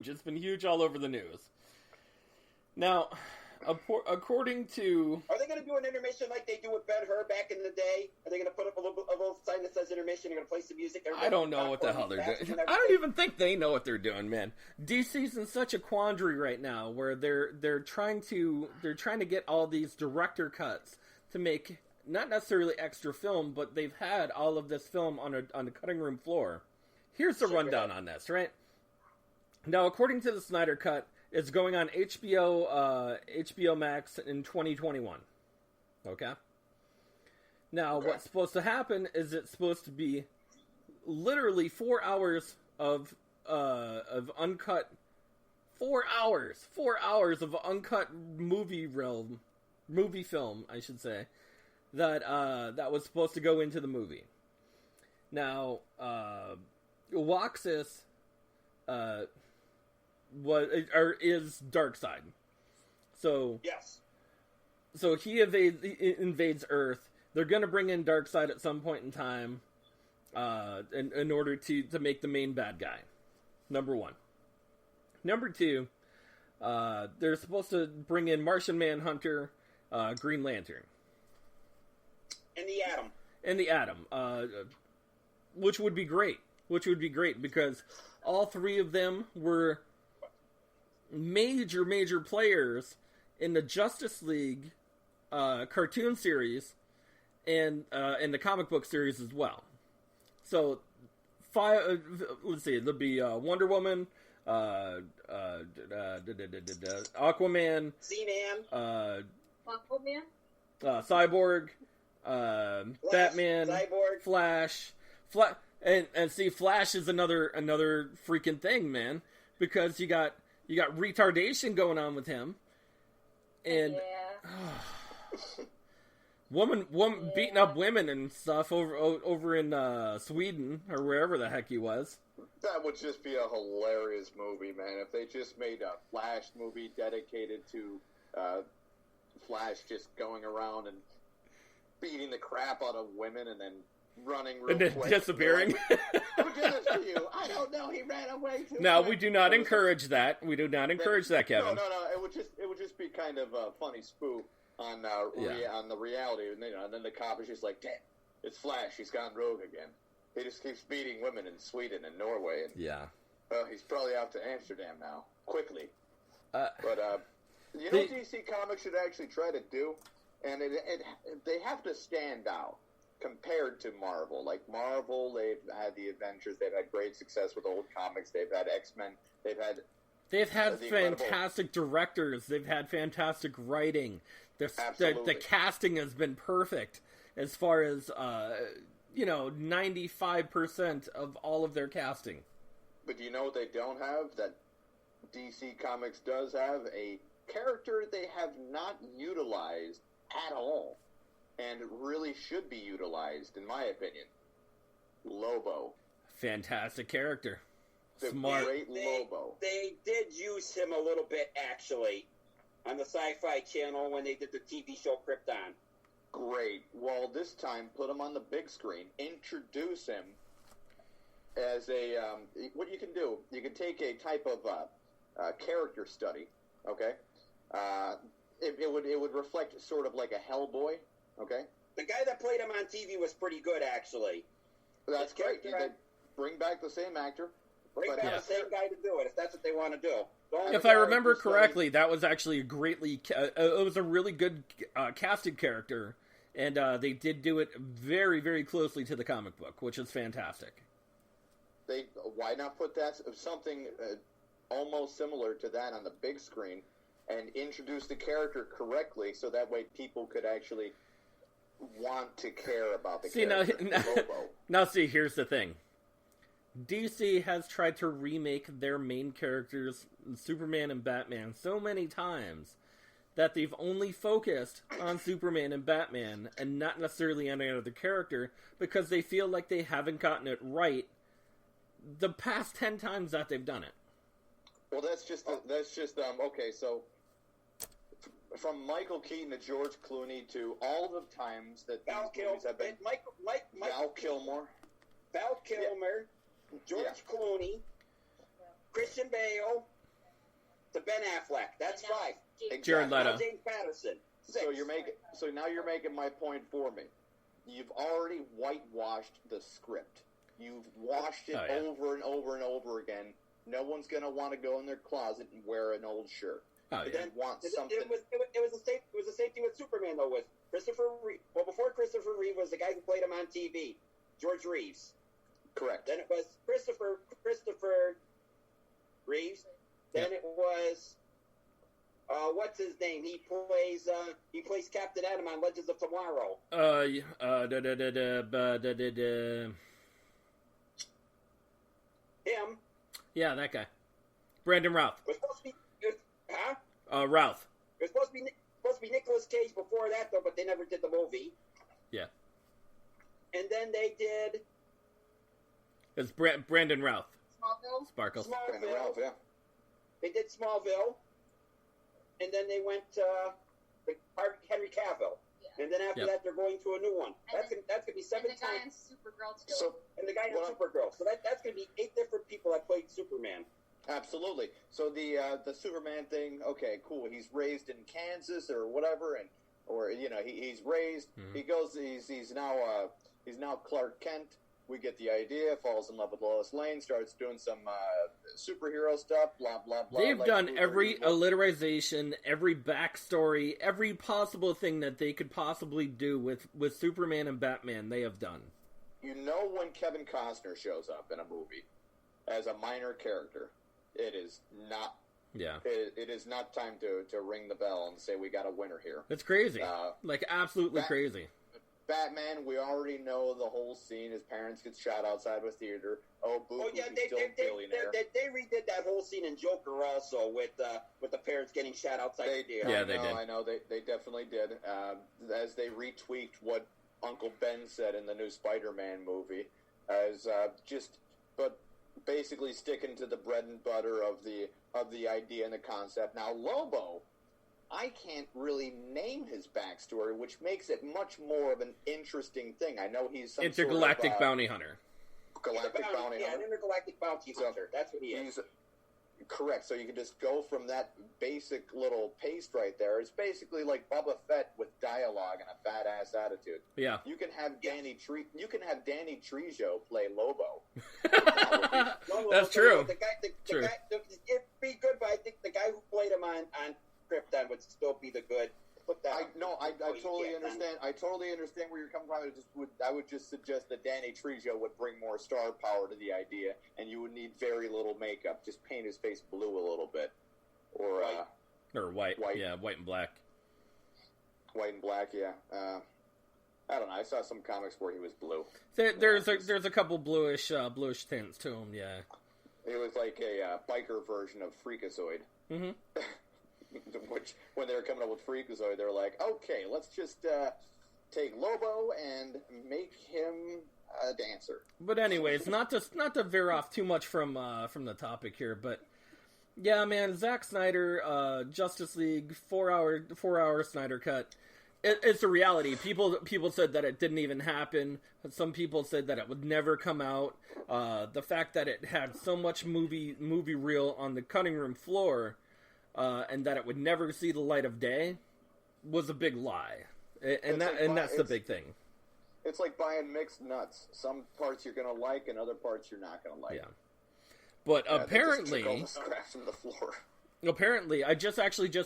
It's been huge all over the news. Now, according to... Are they going to do an intermission like they do with Ben-Hur back in the day? Are they going to put up a little sign that says intermission? They're going to play some music? I don't know what the hell they're doing. I don't even think they know what they're doing, man. DC's in such a quandary right now where they're trying to get all these director cuts to make not necessarily extra film, but they've had all of this film on the cutting room floor. Here's the rundown on this, right? Now, according to the Snyder Cut, it's going on HBO Max in 2021. Okay? Now, what's supposed to happen is it's supposed to be literally 4 hours of uncut... 4 hours! 4 hours of uncut movie film, I should say, that was supposed to go into the movie. Now, Waxis is Darkseid. So yes. So he invades Earth. They're going to bring in Darkseid at some point in time, in order to make the main bad guy. Number one. Number two, they're supposed to bring in Martian Manhunter, Green Lantern, and the Atom. Which would be great. Because all three of them were major players in the Justice League cartoon series and in the comic book series as well. So, let's see, there'll be Wonder Woman, Aquaman, Z-Man, Aquaman, Cyborg, Batman, Cyborg, Flash, and see, Flash is another freaking thing, man, because you got retardation going on with him, and woman beating up women and stuff over in Sweden or wherever the heck he was. That would just be a hilarious movie, man. If they just made a Flash movie dedicated to Flash just going around and beating the crap out of women and then running real and then quick. disappearing. Who did this to you? I don't know. He ran away too No, quick. we do not encourage that. We do not encourage that, Kevin. No. It would just be kind of a funny spoof on on the reality, and then the cop is just like, "Damn, it's Flash. He's gone rogue again. He just keeps beating women in Sweden and Norway, and he's probably out to Amsterdam now, quickly." But DC Comics should actually try to do, and they have to stand out compared to Marvel. Like Marvel, they've had the Avengers, they've had great success with old comics, they've had X-Men, they've had fantastic directors, they've had fantastic writing. The casting has been perfect as far as 95% of all of their casting. But do you know what they don't have that DC Comics does have? A character they have not utilized at all, and really should be utilized, in my opinion. Lobo. Fantastic character. The Smart. Great Lobo. They did use him a little bit, actually, on the Sci-Fi Channel when they did the TV show Krypton. Great. Well, this time, put him on the big screen. Introduce him as a... what you can do, you can take a type of character study, okay? It would reflect sort of like a Hellboy, okay? The guy that played him on TV was pretty good, actually. That's great. They bring back the same actor. Bring back the same guy to do it, if that's what they want to do. If I remember correctly, that was actually it was a really good casted character, and they did do it very, very closely to the comic book, which is fantastic. Why not put something almost similar to that on the big screen and introduce the character correctly, so that way people could actually want to care about the character. Now, here's the thing. DC has tried to remake their main characters, Superman and Batman, so many times that they've only focused on Superman and Batman and not necessarily any other character because they feel like they haven't gotten it right the past 10 times that they've done it. Well, that's just okay, so from Michael Keaton to George Clooney to all the times that these movies have been... Val Kilmer. George Clooney. Christian Bale to Ben Affleck. That's 5. Jared Leto. James Patterson. 6. So now you're making my point for me. You've already whitewashed the script. You've washed it over and over and over again. No one's going to want to go in their closet and wear an old shirt. Oh, yeah. It was the same thing with Superman, though, with Christopher Reeve. Well, before Christopher Reeve was the guy who played him on TV, George Reeves. Correct. Then it was Christopher Reeves. Then it was what's his name? He plays Captain Adam on Legends of Tomorrow. Him. Yeah, that guy. Brandon Routh. It was supposed to be, Routh. It was supposed to be Nicolas Cage before that, though, but they never did the movie. Yeah. And then they did. It's Brandon Routh. Smallville. Sparkles. Brandon Routh, yeah. They did Smallville, and then they went to Henry Cavill. Yeah. And then after that, they're going to a new one. That's gonna be 7 times. And the guy in Supergirl too. And the guy in Supergirl. So that's gonna be 8 different people that played Superman. Absolutely. So the Superman thing, okay, cool. He's raised in Kansas or whatever, he's raised. Mm-hmm. He's now Clark Kent. We get the idea. Falls in love with Lois Lane. Starts doing some superhero stuff. Blah blah blah. They've done every alliteration, every backstory, every possible thing that they could possibly do with Superman and Batman. They have done. You know, when Kevin Costner shows up in a movie as a minor character, it is not. Yeah. It is not time to ring the bell and say we got a winner here. It's crazy. Absolutely crazy. Batman, we already know the whole scene. His parents get shot outside of a theater. Oh, boo! Oh yeah, they redid that whole scene in Joker also with the parents getting shot outside the theater. Yeah, they did. I know they definitely did. As they retweaked what Uncle Ben said in the new Spider-Man movie, but basically sticking to the bread and butter of the idea and the concept. Now Lobo, I can't really name his backstory, which makes it much more of an interesting thing. I know he's some intergalactic sort of, bounty hunter. Galactic bounty hunter. Yeah, an intergalactic bounty hunter. That's what he is. Correct. So you can just go from that basic little paste right there. It's basically like Boba Fett with dialogue and a fat-ass attitude. Yeah. You can have Danny Trejo play Lobo. That's true. The guy, it'd be good, but I think the guy who played him on Krypton would still be the good. I totally understand. I totally understand where you're coming from. I would just suggest that Danny Trejo would bring more star power to the idea, and you would need very little makeup. Just paint his face blue a little bit, or white. Yeah, white and black. White and black. Yeah. I don't know. I saw some comics where he was blue. There's a couple bluish tints to him. Yeah. It was like a biker version of Freakazoid. Mm-hmm. Which, when they were coming up with Freakazoid, they were like, okay, let's just take Lobo and make him a dancer. But anyways, not to veer off too much from the topic here, but yeah, man, Zack Snyder, Justice League, 4 hour Snyder cut. It's a reality. People said that it didn't even happen. Some people said that it would never come out. The fact that it had so much movie reel on the cutting room floor. And that it would never see the light of day was a big lie, and that's the big thing. It's like buying mixed nuts. Some parts you're gonna like, and other parts you're not gonna like. Yeah, but apparently, scratch from the floor. Apparently, I just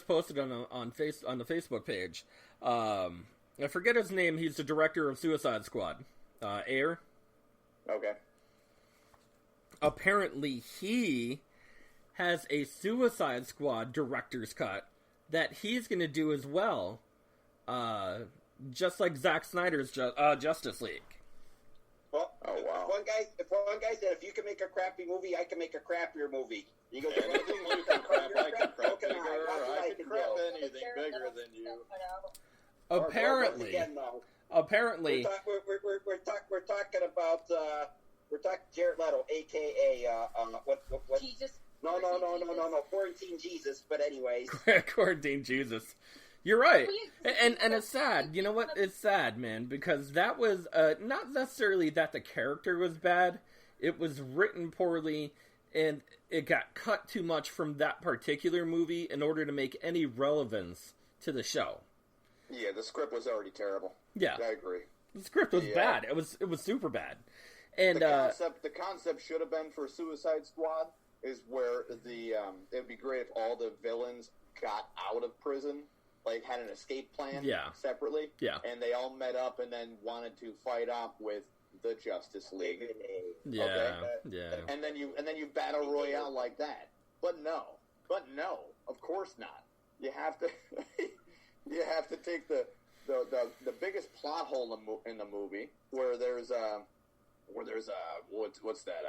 posted on the Facebook page. I forget his name. He's the director of Suicide Squad. Ayer. Okay. Apparently, he has a Suicide Squad director's cut that he's going to do as well, just like Zack Snyder's Justice League. Well, if one guy said, if you can make a crappy movie, I can make a crappier movie. You go, I can crap anything bigger than you. Apparently, we're talking about Jared Leto, aka what? Jesus. No, Quarantine Jesus, but anyways. Quarantine Jesus. You're right. And it's sad. You know what? It's sad, man, because that was not necessarily that the character was bad. It was written poorly. and it got cut too much from that particular movie in order to make any relevance to the show. Yeah, the script was already terrible. Yeah, I agree. The script was bad. It was super bad. And the concept should have been for Suicide Squad is where it'd be great if all the villains got out of prison, like had an escape plan separately. Yeah. And they all met up and then wanted to fight off with the Justice League. Yeah. Okay? Yeah. And then you battle royale like that. But no, of course not. You have to take the biggest plot hole in the movie where there's what's that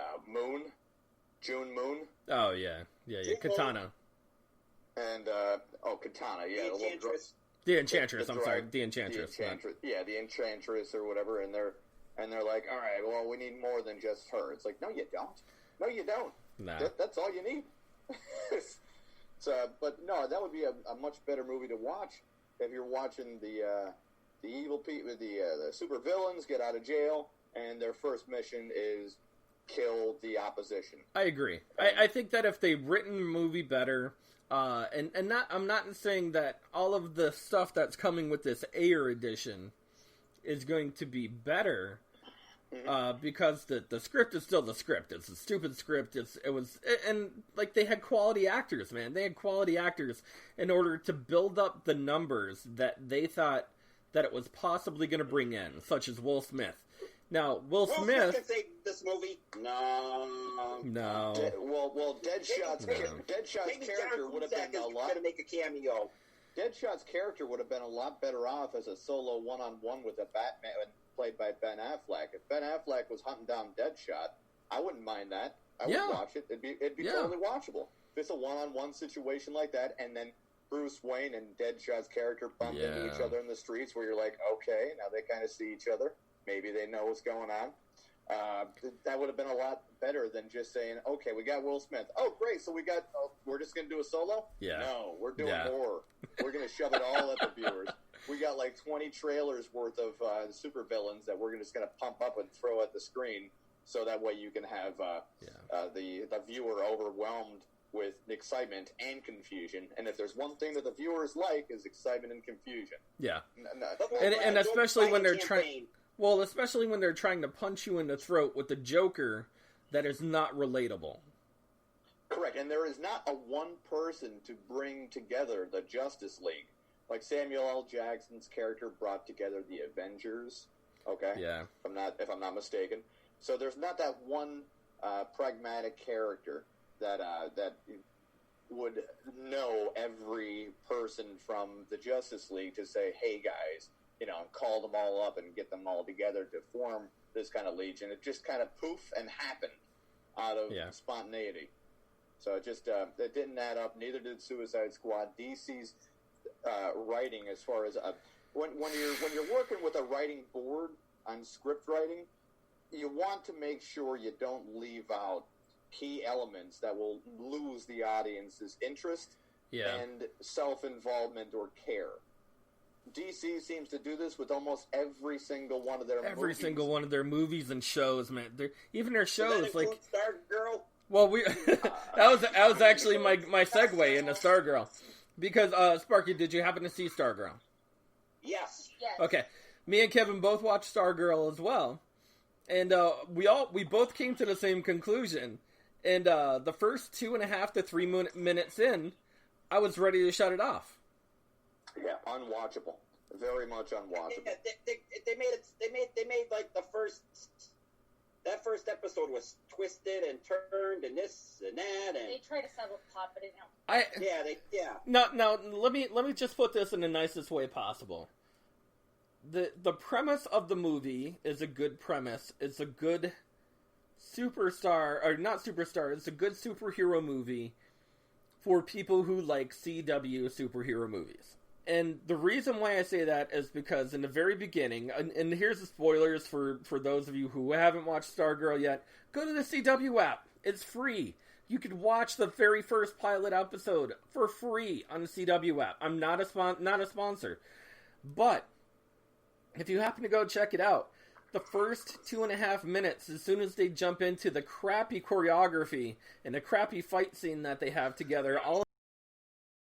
June Moon. Oh yeah, Katana. And Katana, yeah, the Enchantress. I'm sorry, the Enchantress. Yeah, the Enchantress or whatever, and they're like, all right, well, we need more than just her. It's like, no, you don't. Nah. That's all you need. But no, that would be a much better movie to watch if you're watching the evil people, the super villains get out of jail, and their first mission is kill the opposition. I agree. I think that if they'd written the movie better, I'm not saying that all of the stuff that's coming with this Ayer edition is going to be better, because the script is still the script. It's a stupid script. And they had quality actors, man. They had quality actors in order to build up the numbers that they thought that it was possibly going to bring in, such as Will Smith. Now, Will Smith can save this movie. No. Deadshot's character would have been a lot. Going to make a cameo. Deadshot's character would have been a lot better off as a solo one-on-one with a Batman played by Ben Affleck. If Ben Affleck was hunting down Deadshot, I wouldn't mind that. I would watch it. It'd be totally watchable. If it's a one-on-one situation like that, and then Bruce Wayne and Deadshot's character bump into each other in the streets, where you're like, okay, now they kind of see each other. Maybe they know what's going on. That would have been a lot better than just saying, okay, we got Will Smith. Oh, great. So we're just going to do a solo? Yeah. No, we're doing more. We're going to shove it all at the viewers. We got like 20 trailers worth of super villains that we're just going to pump up and throw at the screen. So that way you can have the viewer overwhelmed with excitement and confusion. And if there's one thing that the viewers like is excitement and confusion. Yeah. And especially when they're trying... Well, especially when they're trying to punch you in the throat with the Joker that is not relatable. Correct, and there is not a one person to bring together the Justice League. Like Samuel L. Jackson's character brought together the Avengers, okay? Yeah. If I'm not mistaken. So there's not that one pragmatic character that would know every person from the Justice League to say, hey, guys, call them all up and get them all together to form this kind of legion. It just kind of poof and happened out of spontaneity. So it just it didn't add up. Neither did Suicide Squad. DC's writing, as far as when you're working with a writing board on script writing, you want to make sure you don't leave out key elements that will lose the audience's interest and self-involvement or care. DC seems to do this with almost every single one of their movies. Every single one of their movies and shows, man. Even their shows, like Stargirl. Well, that was actually my segue into Stargirl, because Sparky, did you happen to see Stargirl? Yes. Okay, me and Kevin both watched Stargirl as well, and we both came to the same conclusion. And the first 2.5 to 3 minutes in, I was ready to shut it off. Yeah, unwatchable. Very much unwatchable. Yeah, they made like the first episode was twisted and turned and this and that, and they tried to settle the plot, but it didn't. Now let me just put this in the nicest way possible. The premise of the movie is a good premise. It's a good superstar, or not superstar. It's a good superhero movie for people who like CW superhero movies. And the reason why I say that is because in the very beginning, and here's the spoilers for those of you who haven't watched Stargirl yet, go to the CW app. It's free. You could watch the very first pilot episode for free on the CW app. I'm not a sponsor. But if you happen to go check it out, the first 2.5 minutes, as soon as they jump into the crappy choreography and the crappy fight scene that they have together, all